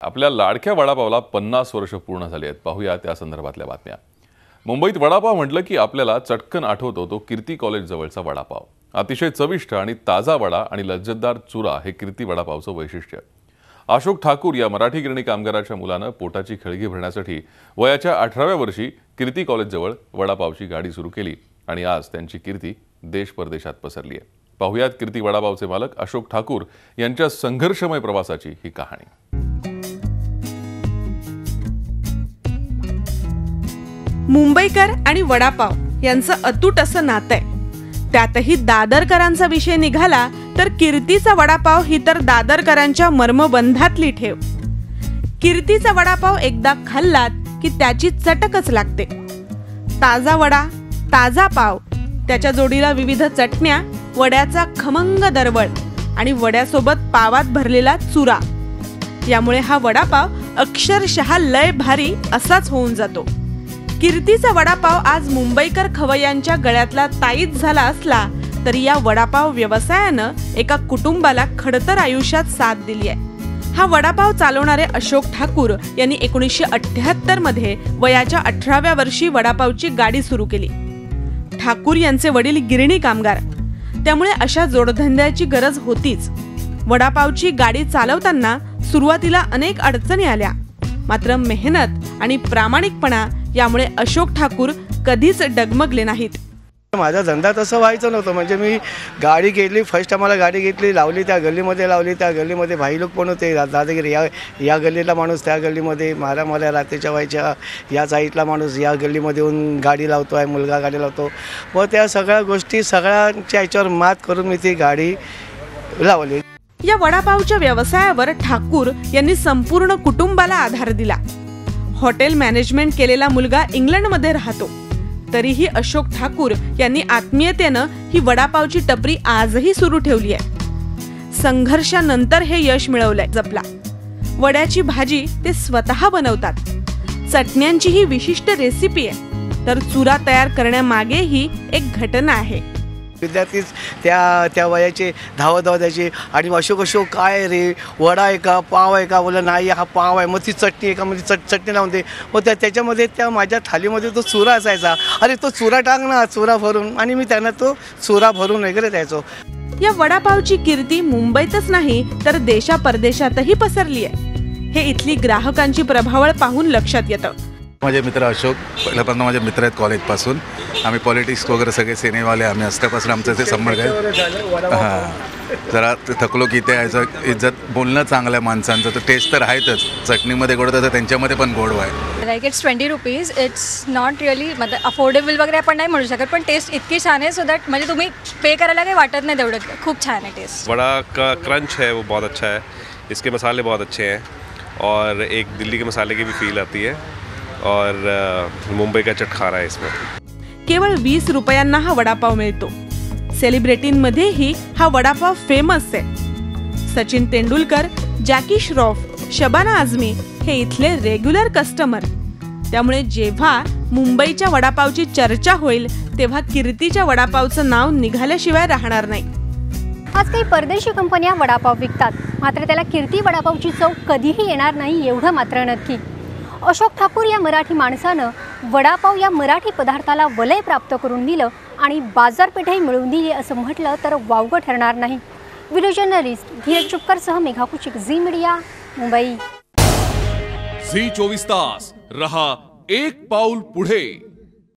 आपल्या लाडक्या वडापावला 50 वर्ष पूर्ण झाली आहेत। पाहूया त्या संदर्भातल्या बातम्या। मुंबईत वडापाव म्हटलं की आपल्याला चटकन आठवतो तो कीर्ती कॉलेज जवळचा वडापाव। अतिशय चविष्ट आणि ताजा वडा आणि लज्जतदार चुरा हे कीर्ती वडापावचं वैशिष्ट्य। अशोक ठाकूर या मराठी गिरणी कामगाराच्या मुलानं पोटाची खळगी भरण्यासाठी वयाच्या 18व्या वर्षी कीर्ती कॉलेज जवळ वडापावची गाडी सुरू केली आणि आज त्यांची कीर्ती देश परदेशात पसरली आहे। पाहुयात कीर्ती वडापावचे मालक अशोक ठाकूर यांच्या संघर्षमय प्रवासाची ही कहाणी। मुंबईकर आणि वडापाव यांचं अतूट असं नातं आहे। त्यातही दादरकरांचा विषय निघाला तर कीर्तीचा वडापाव ही तर दादरकरांच्या मर्मबंधातली ठेव। कीर्तीचा वडापाव एकदा खाल्लात की त्याची चटकच लागते। ताजा वडा, ताजा पाव, त्याच्या जोडीला विविध चटण्या, वड्याचा खमंग दरवळ आणि वड्यासोबत पावात भरलेला चुरा, यामुळे हा वडापाव अक्षरशः लय भारी असाच होऊन जातो। कीर्तीचा वडापाव आज मुंबईकर खवय्यांच्या गळ्यातला ताईत झाला असला तरी या वडापाव व्यवसायानं एका कुटुंबाला खडतर आयुष्यात साथ दिली आहे। हा वडापाव चालवणारे अशोक ठाकूर यांनी 1978 मध्ये वयाच्या 18व्या वर्षी वडापावची गाडी सुरू केली। ठाकूर यांचे वडील गिरणी कामगार, त्यामुळे अशा जोडधंद्याची गरज होतीच। वडापावची गाडी चालवताना सुरुवातीला अनेक अडचणी आल्या, मात्र मेहनत आणि प्रामाणिकपणा यामुळे अशोक ठाकूर कधीच डगमगले नाहीत। माझा धंदा तसं व्हायचं नव्हतं, म्हणजे मी गाडी घेतली, फर्स्ट आम्हाला गाडी घेतली, लावली त्या गल्लीमध्ये, लावली त्या गल्लीमध्ये भाई लोक पण होते, दादागिरी या गल्लीला माणूस त्या गल्लीमध्ये, मला रात्रीच्या व्हायच्या, या साईडला माणूस या गल्लीमध्ये येऊन गाडी लावतो आहे, मुलगा गाडी लावतो। व त्या सगळ्या गोष्टी सगळ्यांच्या याच्यावर मात करून मी ती गाडी लावली। या वडापावच्या व्यवसायावर ठाकूर यांनी संपूर्ण कुटुंबाला आधार दिला। हॉटेल मॅनेजमेंट केलेला मुलगा इंग्लंडमध्ये राहतो, तरीही अशोक ठाकूर यांनी आत्मीयतेनं ही वडापावची टपरी आजही सुरू ठेवली आहे। संघर्षानंतर हे यश मिळवलंय। जपला वड्याची भाजी ते स्वतः बनवतात, चटण्यांची ही विशिष्ट रेसिपी आहे, तर चुरा तयार करण्यामागेही एक घटना आहे। विद्यार्थीच त्या वयाचे धावत द्यायचे आणि अशोक काय रे, वडा आहे का, पाव आहे का? बोला नाही, हा पाव आहे। मग ती चटणी आहे का? म्हणजे चटणी लावून दे। मग त्याच्यामध्ये त्या माझ्या थालीमध्ये तो चुरा असायचा, अरे तो चुरा टाक ना, चुरा भरून, आणि मी त्यांना तो चुरा भरून वगैरे द्यायचो। या वडापावची कीर्ती मुंबईतच नाही तर देशा परदेशातही पसरली आहे। हे इथली ग्राहकांची प्रभावळ पाहून लक्षात येतं। माझे मित्र अशोक पहिल्यापासून माझे मित्र आहेत कॉलेजपासून। आम्ही पॉलिटिक्स वगैरे सगळे सिनेमाले आम्ही असल्यापासून आमचं ते संपर्क आहे। हां, जरा थकलो की ते यायचं इज्जत बोलणं चांगलं आहे माणसांचं, तर टेस्ट तर आहेतच। चटणीमध्ये गोड तर त्यांच्यामध्ये पण गोड आहे। Like it's 20 rupees, it's not really मतलब अफोर्डेबल वगैरे आपण नाही म्हणू शकत, पण टेस्ट इतकी छान आहे सो दॅट म्हणजे तुम्ही पे करायला काही वाटत नाही तेवढं। खूप छान आहे टेस्ट। वड़ा का क्रंच है वो बहुत अच्छा है, इसके मसाले बहुत अच्छे हैं और एक दिल्ली के मसाले की भी फील आती है और मुंबई का चटखारा है इसमें। केवळ 20 रुपयांना हा वडापाव मिळतो। सेलिब्रिटींमध्येही हा वडापाव फेमस आहे। सचिन तेंडुलकर, जॅकी श्रॉफ, शबाना आझमी हे इथले रेग्युलर कस्टमर। त्यामुळे जेव्हा मुंबईच्या वडापावची चर्चा होईल तेव्हा कीर्तीच्या वडापावचं नाव निघाल्याशिवाय राहणार नाही। आज काही परदेशी कंपन्या वडापाव विकतात, मात्र त्याला कीर्ती वडापावची चव कधीही येणार नाही एवढं मात्र नक्की। अशोक ठाकूर या मराठी माणसानं वडापाव या मराठी पदार्थाला वलय प्राप्त करून दिलं आणि बाजारपेठही मिळवून दिली असं म्हटलं तर वावगं ठरणार नाही। व्हिडिओ जर्नलिस्ट धीरज चुपकरसह Megha Kuchik, Zee media, Mumbai. Zee 24 तास रहा एक पाऊल पुढे।